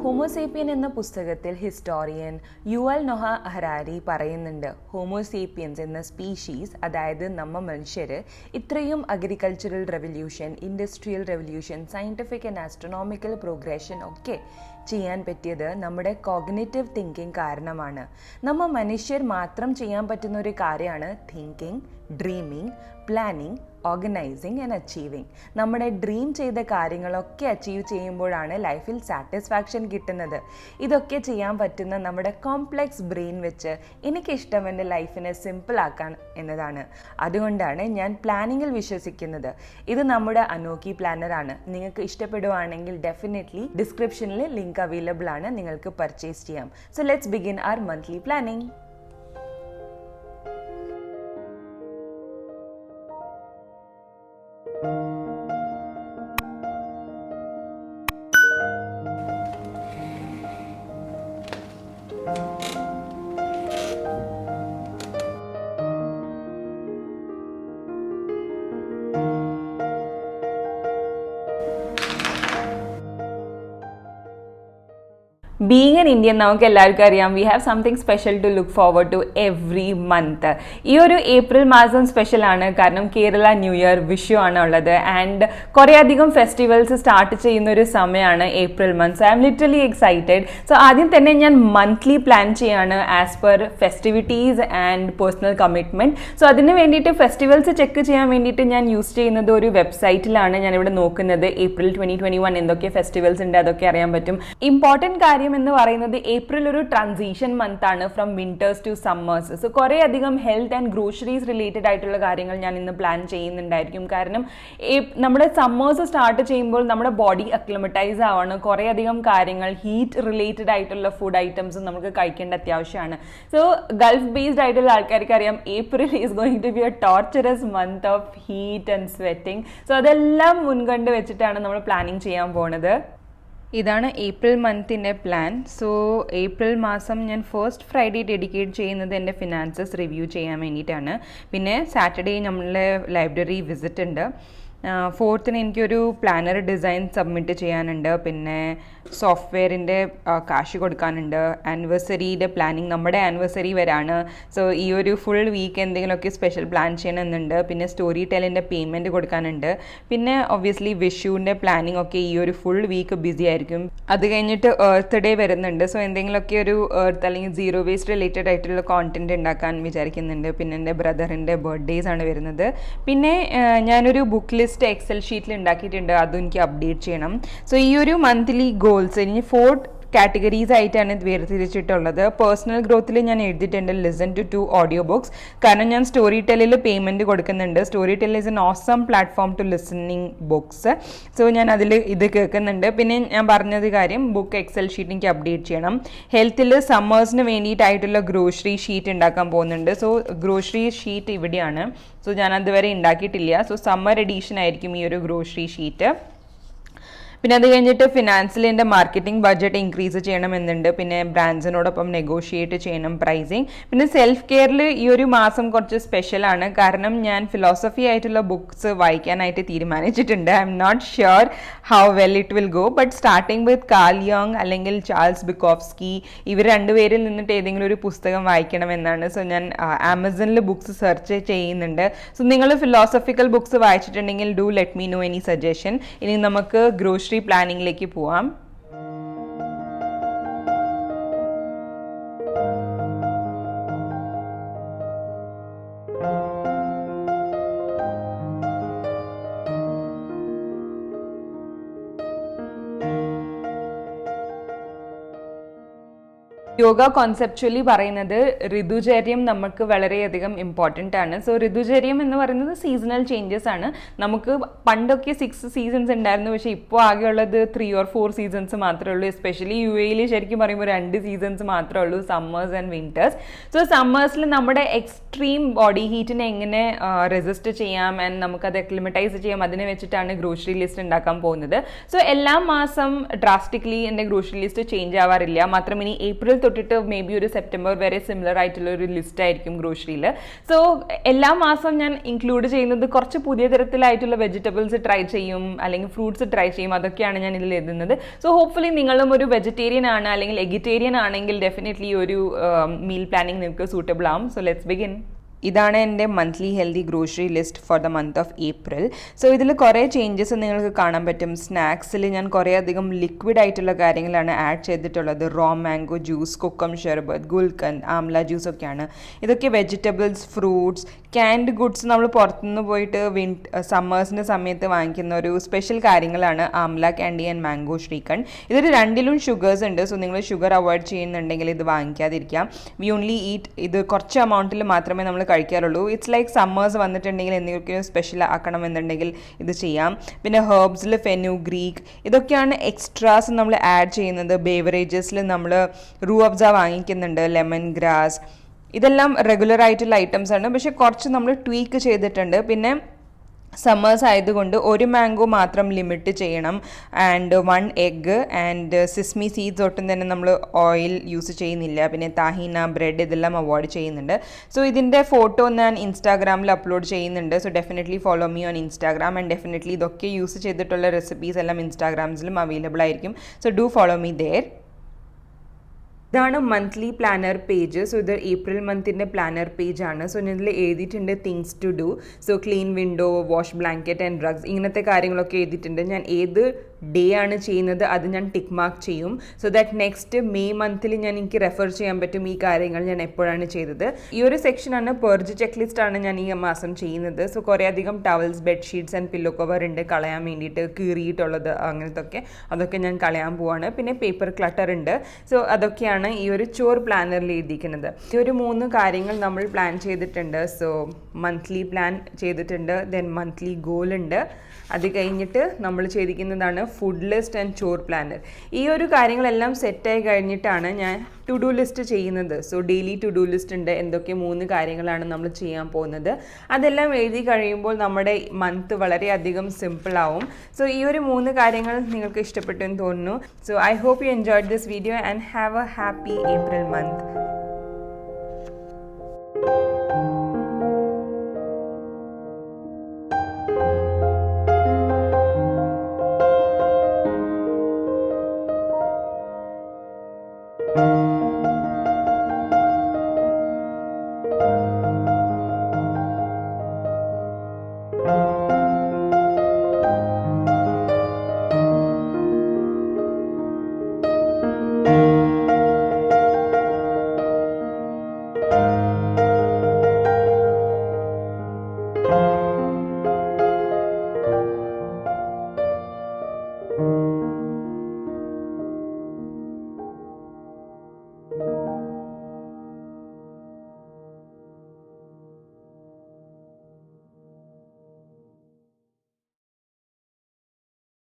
ഹോമോസേപ്പിയൻ എന്ന പുസ്തകത്തിൽ historian Yuval Noah Harari പറയുന്നുണ്ട്, ഹോമോസേപ്പിയൻസ് എന്ന സ്പീഷീസ്, അതായത് നമ്മ മനുഷ്യർ, ഇത്രയും agricultural revolution, industrial revolution, scientific and astronomical progression ഒക്കെ ചെയ്യാൻ പറ്റിയത് നമ്മുടെ കോഗ്നിറ്റീവ് തിങ്കിങ് കാരണമാണ്. നമ്മ മനുഷ്യർ മാത്രം ചെയ്യാൻ പറ്റുന്ന ഒരു കാര്യമാണ് thinking, dreaming, planning, organising and achieving. നമ്മുടെ ഡ്രീം ചെയ്ത കാര്യങ്ങളൊക്കെ അച്ചീവ് ചെയ്യുമ്പോഴാണ് ലൈഫിൽ സാറ്റിസ്ഫാക്ഷൻ കിട്ടുന്നത്. ഇതൊക്കെ ചെയ്യാൻ പറ്റുന്ന നമ്മുടെ കോംപ്ലെക്സ് ബ്രെയിൻ വെച്ച് എനിക്കിഷ്ടം എൻ്റെ ലൈഫിനെ സിമ്പിൾ ആക്കാൻ എന്നതാണ്. അതുകൊണ്ടാണ് ഞാൻ പ്ലാനിങ്ങിൽ വിശ്വസിക്കുന്നത്. ഇത് നമ്മുടെ അനോക്കി പ്ലാനർ ആണ്. നിങ്ങൾക്ക് ഇഷ്ടപ്പെടുവാണെങ്കിൽ ഡെഫിനറ്റ്ലി ഡിസ്ക്രിപ്ഷനിൽ ലിങ്ക് അവൈലബിൾ ആണ്, നിങ്ങൾക്ക് പർച്ചേസ് ചെയ്യാം. So let's begin our monthly planning. Being an Indian, നമുക്ക് എല്ലാവർക്കും അറിയാം, we have something special to look forward to every month. ഈ ഒരു ഏപ്രിൽ മാസം സ്പെഷ്യൽ ആണ്, കാരണം കേരള ന്യൂ ഇയർ, വിഷു ആണ് ഉള്ളത്. ആൻഡ് കുറേ അധികം ഫെസ്റ്റിവൽസ് സ്റ്റാർട്ട് ചെയ്യുന്ന ഒരു സമയമാണ് April month. So I'm literally excited. So ആദ്യം തന്നെ ഞാൻ മന്ത്ലി പ്ലാൻ ചെയ്യാണ് as per festivities and personal commitment. So അതിന് വേണ്ടിയിട്ട് ഫെസ്റ്റിവൽസ് ചെക്ക് ചെയ്യാൻ വേണ്ടിയിട്ട് ഞാൻ യൂസ് ചെയ്യുന്നത് ഒരു വെബ്സൈറ്റിലാണ്. ഞാനിവിടെ നോക്കുന്നത് ഏപ്രിൽ 2021 എന്തൊക്കെ ഫെസ്റ്റിവൽസ് ഉണ്ട് അതൊക്കെ അറിയാൻ പറ്റും. ഇമ്പോർട്ടൻറ്റ് കാര്യം എന്ന് പറയുന്നത് ഏപ്രിൽ ഒരു ട്രാൻസിഷൻ മന്ത് ആണ് from winters to summers. So കുറേ അധികം ഹെൽത്ത് ആൻഡ് ഗ്രോസറീസ് റിലേറ്റഡ് ആയിട്ടുള്ള കാര്യങ്ങൾ ഞാൻ ഇന്ന് പ്ലാൻ ചെയ്യുന്നുണ്ടായിരിക്കും. കാരണം നമ്മുടെ സമ്മേഴ്സ് സ്റ്റാർട്ട് ചെയ്യുമ്പോൾ നമ്മുടെ ബോഡി അക്ലിമറ്റൈസ് ആവാണ്. കുറേ അധികം കാര്യങ്ങൾ ഹീറ്റ് റിലേറ്റഡ് ആയിട്ടുള്ള ഫുഡ് ഐറ്റംസ് നമുക്ക് കഴിക്കേണ്ട അത്യാവശ്യമാണ്. സോ ഗൾഫ് ബേസ്ഡ് ആയിട്ടുള്ള ആൾക്കാർക്ക് അറിയാം, April is going to be a torturous month of heat and sweating. So അതെല്ലാം മുൻകണ്ട് വെച്ചിട്ടാണ് നമ്മൾ പ്ലാനിങ് ചെയ്യാൻ പോണത്. ഇതാണ് ഏപ്രിൽ മന്തിൻ്റെ പ്ലാൻ. സോ ഏപ്രിൽ മാസം ഞാൻ ഫസ്റ്റ് ഫ്രൈഡേ ഡെഡിക്കേറ്റ് ചെയ്യുന്നത് എൻ്റെ ഫിനാൻസസ് റിവ്യൂ ചെയ്യാൻ വേണ്ടിയിട്ടാണ്. പിന്നെ സാറ്റർഡേ നമ്മളെ ലൈബ്രറി വിസിറ്റ് ഉണ്ട്. 4th എനിക്കൊരു പ്ലാനർ ഡിസൈൻ സബ്മിറ്റ് ചെയ്യാനുണ്ട്. പിന്നെ സോഫ്റ്റ്വെയറിൻ്റെ കാശ് കൊടുക്കാനുണ്ട്. ആനിവേഴ്സറിയുടെ പ്ലാനിങ്, നമ്മുടെ ആനിവേഴ്സറി വരാണ്. സോ ഈ ഒരു ഫുൾ വീക്ക് എന്തെങ്കിലുമൊക്കെ സ്പെഷ്യൽ പ്ലാൻ ചെയ്യണമെന്നുണ്ട്. പിന്നെ സ്റ്റോറി ടെല്ലിൻ്റെ പേയ്മെൻറ്റ് കൊടുക്കാനുണ്ട്. പിന്നെ ഒബ്വിയസ്ലി വിഷുവിൻ്റെ പ്ലാനിങ് ഒക്കെ ഈ ഒരു ഫുൾ വീക്ക് ബിസി ആയിരിക്കും. അത് കഴിഞ്ഞിട്ട് എർത്ത് ഡേ വരുന്നുണ്ട്. സോ എന്തെങ്കിലുമൊക്കെ ഒരു എർത്ത് അല്ലെങ്കിൽ സീറോ വേസ്റ്റ് റിലേറ്റഡ് ആയിട്ടുള്ള കോണ്ടന്റ് ഉണ്ടാക്കാൻ വിചാരിക്കുന്നുണ്ട്. പിന്നെ എൻ്റെ ബ്രദറിൻ്റെ ബർത്ത്ഡേസ് ആണ് വരുന്നത്. പിന്നെ ഞാനൊരു ബുക്ക് ലിസ്റ്റ് എക്സൽ ഷീറ്റിൽ ഉണ്ടാക്കിയിട്ടുണ്ട്, അതും എനിക്ക് അപ്ഡേറ്റ് ചെയ്യണം. സോ ഈ ഒരു മന്ത്ലി ഗോൾസ് ഇനി 4 കാറ്റഗറീസ് ആയിട്ടാണ് ഇത് വേർതിരിച്ചിട്ടുള്ളത്. പേഴ്സണൽ ഗ്രോത്തിൽ ഞാൻ എഴുതിയിട്ടുണ്ട് ലിസൺ ടു 2 ഓഡിയോ ബുക്സ്. കാരണം ഞാൻ സ്റ്റോറി ടെല്ലിൽ പേയ്മെൻറ്റ് കൊടുക്കുന്നുണ്ട്. Storytel is an awesome platform to listening books. So ഞാൻ അതിൽ ഇത് കേൾക്കുന്നുണ്ട്. പിന്നെ ഞാൻ പറഞ്ഞത് കാര്യം, ബുക്ക് എക്സൽ ഷീറ്റ് എനിക്ക് അപ്ഡേറ്റ് ചെയ്യണം. ഹെൽത്തിൽ സമ്മേഴ്സിന് വേണ്ടിയിട്ടായിട്ടുള്ള ഗ്രോസറി ഷീറ്റ് ഉണ്ടാക്കാൻ പോകുന്നുണ്ട്. സോ ഗ്രോസറി ഷീറ്റ് ഇവിടെയാണ്. സോ ഞാൻ അതുവരെ ഉണ്ടാക്കിയിട്ടില്ല. സോ സമ്മർ എഡീഷൻ ആയിരിക്കും ഈ ഒരു ഗ്രോസറി ഷീറ്റ്. പിന്നെ അത് കഴിഞ്ഞിട്ട് ഫിനാൻസിൽ എൻ്റെ മാർക്കറ്റിംഗ് ബഡ്ജറ്റ് ഇൻക്രീസ് ചെയ്യണമെന്നുണ്ട്. പിന്നെ ബ്രാൻഡ്സിനോടൊപ്പം നെഗോഷിയേറ്റ് ചെയ്യണം പ്രൈസിങ്. പിന്നെ സെൽഫ് കെയറിൽ ഈ ഒരു മാസം കുറച്ച് സ്പെഷ്യലാണ്. കാരണം ഞാൻ ഫിലോസഫി ആയിട്ടുള്ള ബുക്സ് വായിക്കാനായിട്ട് തീരുമാനിച്ചിട്ടുണ്ട്. I'm not sure how well it will go, but starting with Carl യോങ് അല്ലെങ്കിൽ ചാൾസ് ബുക്കോവ്സ്കി, ഇവർ രണ്ടുപേരിൽ നിന്നിട്ട് ഏതെങ്കിലും ഒരു പുസ്തകം വായിക്കണമെന്നാണ്. സോ ഞാൻ ആമസോണിൽ ബുക്സ് സെർച്ച് ചെയ്യുന്നുണ്ട്. സോ നിങ്ങൾ ഫിലോസഫിക്കൽ ബുക്സ് വായിച്ചിട്ടുണ്ടെങ്കിൽ do let me know any suggestion. ഇനി നമുക്ക് ഗ്രോസറി പ്ലാനിങ്ങിലേക്ക് പോവാം. യോഗ കോൺസെപ്ച്വലി പറയുന്നത് ഋതുചര്യം നമുക്ക് വളരെയധികം ഇമ്പോർട്ടൻ്റ് ആണ്. സോ ഋതുചര്യം എന്ന് പറയുന്നത് സീസണൽ ചേഞ്ചസ് ആണ്. നമുക്ക് പണ്ടൊക്കെ 6 സീസൺസ് ഉണ്ടായിരുന്നു, പക്ഷേ ഇപ്പോൾ ആകെയുള്ളത് 3 or 4 സീസൺസ് മാത്രമേ ഉള്ളൂ. എസ്പെഷ്യലി UAE ശരിക്കും പറയുമ്പോൾ 2 സീസൺസ് മാത്രമേ ഉള്ളൂ, സമ്മേഴ്സ് ആൻഡ് വിന്റേഴ്സ്. സോ സമ്മേഴ്സിൽ നമ്മുടെ എക്സ്ട്രീം ബോഡി ഹീറ്റിനെ എങ്ങനെ റെസിസ്റ്റ് ചെയ്യാം ആൻഡ് നമുക്കത് അക്ലിമറ്റൈസ് ചെയ്യാം, അതിനെ വെച്ചിട്ടാണ് ഗ്രോസറി ലിസ്റ്റ് ഉണ്ടാക്കാൻ പോകുന്നത്. സോ എല്ലാ മാസം ഡ്രാസ്റ്റിക്കലി എൻ്റെ ഗ്രോസറി ലിസ്റ്റ് ചേഞ്ച് ആവാറില്ല. മാത്രം ഇനി ഏപ്രിൽ തൊട്ടിട്ട് മേ ബി ഒരു സെപ്റ്റംബർ വരെ സിമിലർ ആയിട്ടുള്ള ഒരു ലിസ്റ്റ് ആയിരിക്കും ഗ്രോസറിയിൽ. സോ എല്ലാ മാസവും ഞാൻ ഇൻക്ലൂഡ് ചെയ്യുന്നത് കുറച്ച് പുതിയ തരത്തിലായിട്ടുള്ള വെജിറ്റബിൾസ് ട്രൈ ചെയ്യും, അല്ലെങ്കിൽ ഫ്രൂട്ട്സ് ട്രൈ ചെയ്യും. അതൊക്കെയാണ് ഞാൻ ഇതിൽ എഴുതുന്നത്. സോ ഹോപ്പ്ഫുള്ളി നിങ്ങളും ഒരു വെജിറ്റേറിയൻ ആണ് അല്ലെങ്കിൽ എഗിറ്റേറിയൻ ആണെങ്കിൽ ഡെഫിനറ്റ്ലി ഒരു മീൽ പ്ലാനിങ് നിങ്ങൾക്ക് സൂട്ടബിൾ ആവും. So let's begin. ഇതാണ് എൻ്റെ monthly healthy grocery list for the month of April. So ഇതിൽ കുറേ ചേഞ്ചസ് നിങ്ങൾക്ക് കാണാൻ പറ്റും. സ്നാക്സിൽ ഞാൻ കുറേ അധികം ലിക്വിഡ് ആയിട്ടുള്ള കാര്യങ്ങളാണ് ആഡ് ചെയ്തിട്ടുള്ളത്. Raw mango juice, kokum sharbat, gulkand, amla juice ഒക്കെയാണ്. ഇതൊക്കെ വെജിറ്റബിൾസ്, ഫ്രൂട്ട്സ്, ക്യാൻഡ് ഗുഡ്സ് നമ്മൾ പുറത്തുനിന്ന് പോയിട്ട് സമ്മേഴ്സിൻ്റെ സമയത്ത് വാങ്ങിക്കുന്ന ഒരു സ്പെഷ്യൽ കാര്യങ്ങളാണ് amla candy and mango shrikhand. ഇതൊരു രണ്ടിലും ഷുഗേഴ്സ് ഉണ്ട്. സോ നിങ്ങൾ ഷുഗർ അവോയ്ഡ് ചെയ്യുന്നുണ്ടെങ്കിൽ ഇത് വാങ്ങിക്കാതിരിക്കാം. വി ഓൺലി ഈറ്റ് ഇത് കുറച്ച് എമൗണ്ടിൽ മാത്രമേ നമ്മൾ കഴിക്കാറുള്ളൂ. ഇറ്റ്സ് ലൈക്ക് സമ്മേഴ്സ് വന്നിട്ടുണ്ടെങ്കിൽ എന്തെങ്കിലും സ്പെഷ്യൽ ആക്കണമെന്നുണ്ടെങ്കിൽ ഇത് ചെയ്യാം. പിന്നെ ഹെർബ്സിൽ ഫെനുഗ്രീക്ക് ഇതൊക്കെയാണ് എക്സ്ട്രാസ് നമ്മൾ ആഡ് ചെയ്യുന്നത്. ബേവറേജസിൽ നമ്മൾ റൂ അഫ്സ വാങ്ങിക്കുന്നുണ്ട്, ലെമൺ ഗ്രാസ്, ഇതെല്ലാം റെഗുലർ ആയിട്ടുള്ള ഐറ്റംസ് ആണ്. പക്ഷെ കുറച്ച് നമ്മൾ ട്വീക്ക് ചെയ്തിട്ടുണ്ട്. പിന്നെ സമ്മേഴ്സ് ആയതുകൊണ്ട് ഒരു മാംഗോ മാത്രം ലിമിറ്റ് ചെയ്യണം, and 1 egg, and sesame seeds ഒട്ടും തന്നെ നമ്മൾ ഓയിൽ യൂസ് ചെയ്യുന്നില്ല. പിന്നെ താഹീന, ബ്രെഡ് ഇതെല്ലാം അവോയ്ഡ് ചെയ്യുന്നുണ്ട്. സോ ഇതിൻ്റെ ഫോട്ടോ ഞാൻ ഇൻസ്റ്റാഗ്രാമിൽ അപ്ലോഡ് ചെയ്യുന്നുണ്ട്. So definitely follow me on Instagram, and definitely ഇതൊക്കെ യൂസ് ചെയ്തിട്ടുള്ള റെസിപ്പീസ് എല്ലാം ഇൻസ്റ്റാഗ്രാംസിലും അവൈലബിൾ ആയിരിക്കും. So do follow me there. ഇതാണ് മന്ത്ലി പ്ലാനർ പേജ്. സോ ഇത് ഏപ്രിൽ മന്തിൻ്റെ പ്ലാനർ പേജ് ആണ്. സോ ഞാൻ ഇതിൽ എഴുതിയിട്ടുണ്ട് things to do. So clean window, wash blanket and rugs, ഇങ്ങനത്തെ കാര്യങ്ങളൊക്കെ എഴുതിയിട്ടുണ്ട്. ഞാൻ ഏത് ഡേ ആണ് ചെയ്യുന്നത് അത് ഞാൻ ടിക്ക് മാർക്ക് ചെയ്യും. സോ ദാറ്റ് നെക്സ്റ്റ് മെയ് മന്തിൽ എനിക്ക് റെഫർ ചെയ്യാൻ പറ്റും ഈ കാര്യങ്ങൾ ഞാൻ എപ്പോഴാണ് ചെയ്തത്. ഈ ഒരു സെക്ഷനാണ് പെർജ് ചെക്ക് ലിസ്റ്റ് ആണ് ഞാൻ ഈ മാസം ചെയ്യുന്നത്. സോ കുറേ അധികം towels, bedsheets and pillow cover ഉണ്ട് കളയാൻ വേണ്ടിയിട്ട്, കീറിയിട്ടുള്ളത് അങ്ങനത്തെ അതൊക്കെ ഞാൻ കളയാൻ പോവാണ്. പിന്നെ പേപ്പർ ക്ലട്ടർ ഉണ്ട്. സോ അതൊക്കെയാണ് ഈ ഒരു ചോർ പ്ലാനറിൽ എഴുതിയിരിക്കുന്നത്. ഈ ഒരു 3 കാര്യങ്ങൾ നമ്മൾ പ്ലാൻ ചെയ്തിട്ടുണ്ട്. സോ മന്ത്ലി പ്ലാൻ ചെയ്തിട്ടുണ്ട്, ദെൻ മന്ത്ലി ഗോൾ ഉണ്ട്. അത് കഴിഞ്ഞിട്ട് നമ്മൾ ചെയ്തിരിക്കുന്നതാണ് food list and chore planner. ഈ ഒരു കാര്യങ്ങളെല്ലാം സെറ്റായി കഴിഞ്ഞിട്ടാണ് ഞാൻ ടു ഡു ലിസ്റ്റ് ചെയ്യുന്നത്. So daily to do list ഉണ്ട്, എന്തൊക്കെ 3 കാര്യങ്ങളാണ് നമ്മൾ ചെയ്യാൻ പോകുന്നത്. അതെല്ലാം എഴുതി കഴിയുമ്പോൾ നമ്മുടെ മന്ത് വളരെയധികം സിമ്പിൾ ആവും. സോ ഈ ഒരു 3 കാര്യങ്ങൾ നിങ്ങൾക്ക് ഇഷ്ടപ്പെട്ടു എന്ന് തോന്നുന്നു. So I hope you enjoyed this video and have a happy April month.